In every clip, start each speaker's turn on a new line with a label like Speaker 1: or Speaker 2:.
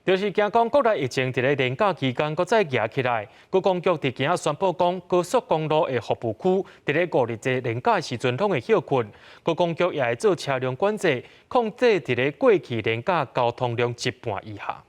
Speaker 1: 就是惊讲国内疫情伫咧年假期间搁再举起来，高公局伫今仔宣布讲，高速公路的服务区伫咧5日节年假时阵拢会休困。高公局也会做车辆管制，控制伫咧过去年假交通量一半以下。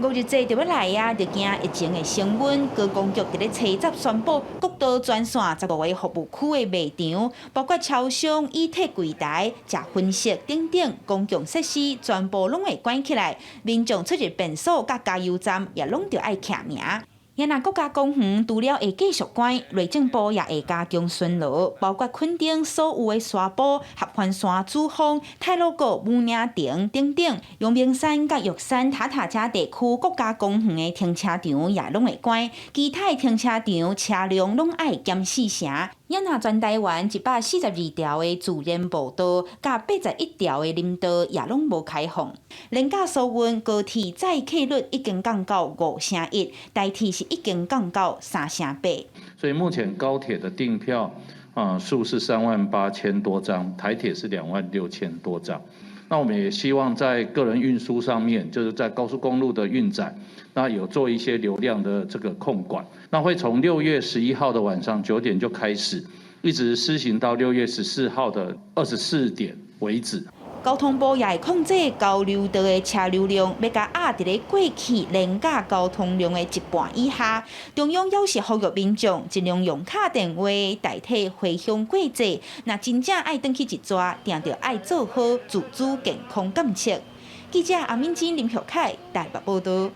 Speaker 2: 5日节就要来啊，就惊疫情的升温。高公局伫咧七十宣布，国道专线15个服务区的卖场，包括超商、椅体柜台、食分食等等公共设施，全部拢会关起来。民众出入便所甲加油站也拢着爱徛名。 也若国家公园除了会继续关，内政部也会加强巡逻，包括垦丁所有的沙坡、合欢山、主峰、太鲁阁、武岭亭等等。阳明山甲玉山、塔塔加地区国家公园的停车场也拢会关，其他的停车场车辆拢爱减4成。 也若全台湾142条的自然步道，甲81条的林道也拢无开放。连假疏运高铁载客率已经降到5成1，代替是已经降到3成8。
Speaker 3: 所以目前高铁的订票数是38000多张，台铁是26000多张。那我们也希望在个人运输上面，就是在高速公路的运载，那有做一些流量的这个控管。那会从6月11号的晚上9点就开始，一直施行到6月14号的24点为止。
Speaker 2: 交通部也会控制交流道的车流量，要甲压伫咧过去年假交通量的一半以下。中央要是呼吁民众尽量用卡电话代替回乡过节，若真正爱转去一抓，定着爱做好自主健康监测。记者阿敏珍、林玉凯台北报道。